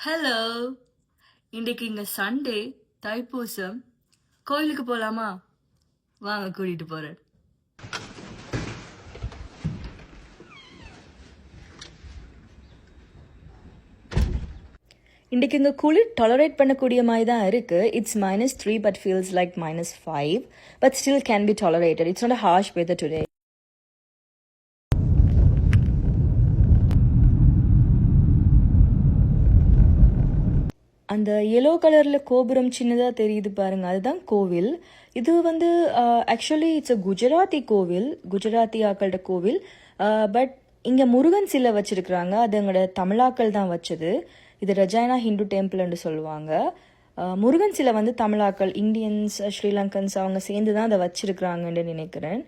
Hello, இன்றைக்கு இங்கே Sunday Thaipusam. கோயிலுக்கு போகலாமா? வாங்க, கூட்டிகிட்டு போகிறேன். இன்றைக்கு இங்கே குளிர் டாலரேட் பண்ணக்கூடிய மாதிரி தான் இருக்குது. It's -3 but feels like -5 but still can be tolerated. It's not a harsh weather today. அந்த எல்லோ கலரில் கோபுரம் சின்னதாக தெரியுது பாருங்க, அதுதான் கோவில். இது வந்து ஆக்சுவலி இட்ஸ் அ குஜராத்தி கோவில், குஜராத்தி ஆக்கள்கிட்ட கோவில். பட் இங்கே முருகன் சிலை வச்சிருக்கிறாங்க, அது எங்களோட தமிழாக்கள் தான் வச்சது. இது ரஜாயனா ஹிந்து டெம்பிள்னு சொல்லுவாங்க. முருகன் சிலை வந்து தமிழாக்கள், இந்தியன்ஸ், ஸ்ரீலங்கன்ஸ் அவங்க சேர்ந்து தான் அதை வச்சிருக்கிறாங்கன்னு நினைக்கிறேன்.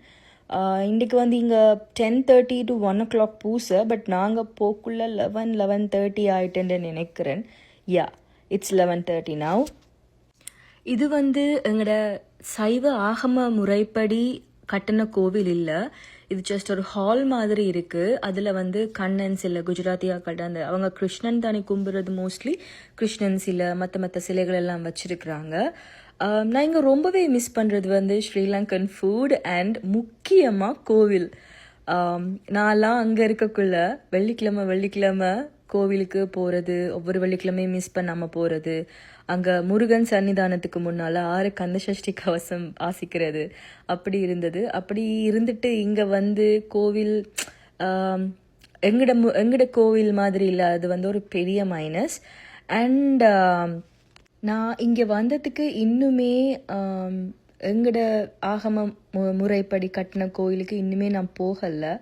இன்றைக்கு வந்து இங்கே 10:30 to 1 o'clock பூசை. பட் நாங்கள் போக்குள்ள 11:30 ஆயிட்டுன்னு நினைக்கிறேன். யா, இட்ஸ் 11:30 now. இது வந்து எங்களோட சைவ ஆகம முறைப்படி கட்டின கோவில் இல்லை. இது ஜஸ்ட் ஒரு ஹால் மாதிரி இருக்கு. அதில் வந்து கண்ணன் சிலை, குஜராத்தியாக்கள் அந்த அவங்க கிருஷ்ணன் தானே கும்பிடுறது, மோஸ்ட்லி கிருஷ்ணன் சிலை, மற்ற சிலைகள் எல்லாம் வச்சிருக்கிறாங்க. நான் இங்கே ரொம்பவே மிஸ் பண்ணுறது வந்து ஸ்ரீலங்கன் ஃபுட் அண்ட் முக்கியமாக கோவில். நான்லாம் அங்கே இருக்கக்குள்ள வெள்ளிக்கிழமை கோவிலுக்கு போகிறது, ஒவ்வொரு வெள்ளிக்கிழமையும் மிஸ் பண்ணாமல் போகிறது, அங்கே முருகன் சன்னிதானத்துக்கு முன்னால் 6 கந்தசஷ்டி கவசம் வாசிக்கிறது, அப்படி இருந்தது. அப்படி இருந்துட்டு இங்கே வந்து கோவில் எங்கட கோவில் மாதிரி இல்லை. அது வந்து ஒரு பெரிய மைனஸ். அண்ட் நான் இங்கே வந்ததுக்கு இன்னுமே எங்கட ஆகம முறைப்படி கட்டின கோயிலுக்கு இன்னுமே நான் போகலை.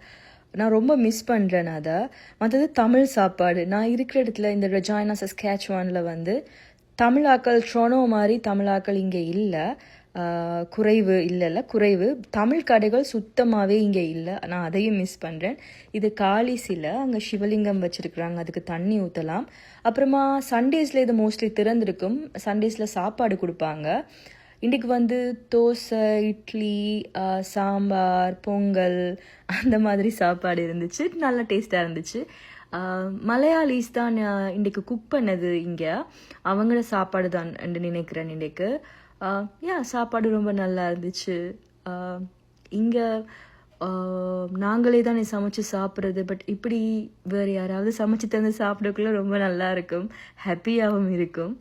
நான் ரொம்ப மிஸ் பண்ணுறேன் அதை. மற்றது தமிழ் சாப்பாடு. நான் இருக்கிற இடத்துல இந்த ரெஜாயினா சஸ்கேச்சுவானில் வந்து தமிழாக்கள் ட்ரோனோ மாதிரி தமிழாக்கள் இங்கே இல்லை. குறைவு. தமிழ் கடைகள் சுத்தமாகவே இங்கே இல்லை. நான் அதையும் மிஸ் பண்ணுறேன். இது காளி சிலை, அங்கே சிவலிங்கம் வச்சுருக்குறாங்க, அதுக்கு தண்ணி ஊற்றலாம். அப்புறமா சண்டேஸில் இது மோஸ்ட்லி திறந்திருக்கும். சண்டேஸில் சாப்பாடு கொடுப்பாங்க. இன்றைக்கு வந்து தோசை, இட்லி, சாம்பார், பொங்கல் அந்த மாதிரி சாப்பாடு இருந்துச்சு. நல்லா டேஸ்ட்டாக இருந்துச்சு. மலையாளிஸ் தான் இன்றைக்கு குக் பண்ணது இங்கே. அவங்கள சாப்பாடு தான் நினைக்கிறேன் இன்றைக்கு. சாப்பாடு ரொம்ப நல்லா இருந்துச்சு. இங்கே நாங்களே தான் சமைச்சு சாப்பிட்றது. பட் இப்படி வேறு யாராவது சமைச்சு தந்து சாப்பிடக்குள்ள ரொம்ப நல்லா இருக்கும், ஹாப்பியாகவும் இருக்கும்.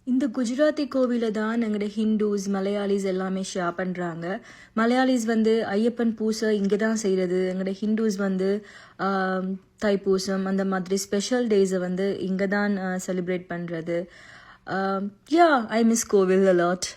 இந்த குஜராத்தி கோவிலை தான் எங்களோட ஹிந்துஸ், மலையாளிஸ் எல்லாமே ஷேர் பண்ணுறாங்க. மலையாளிஸ் வந்து ஐயப்பன் பூசை இங்கே தான் செய்கிறது. எங்களோட ஹிந்துஸ் வந்து தைப்பூசம் அந்த மாதிரி ஸ்பெஷல் டேஸை வந்து இங்கே தான் செலிப்ரேட் பண்ணுறது. ஐ மிஸ் கோவில் அ லாட்.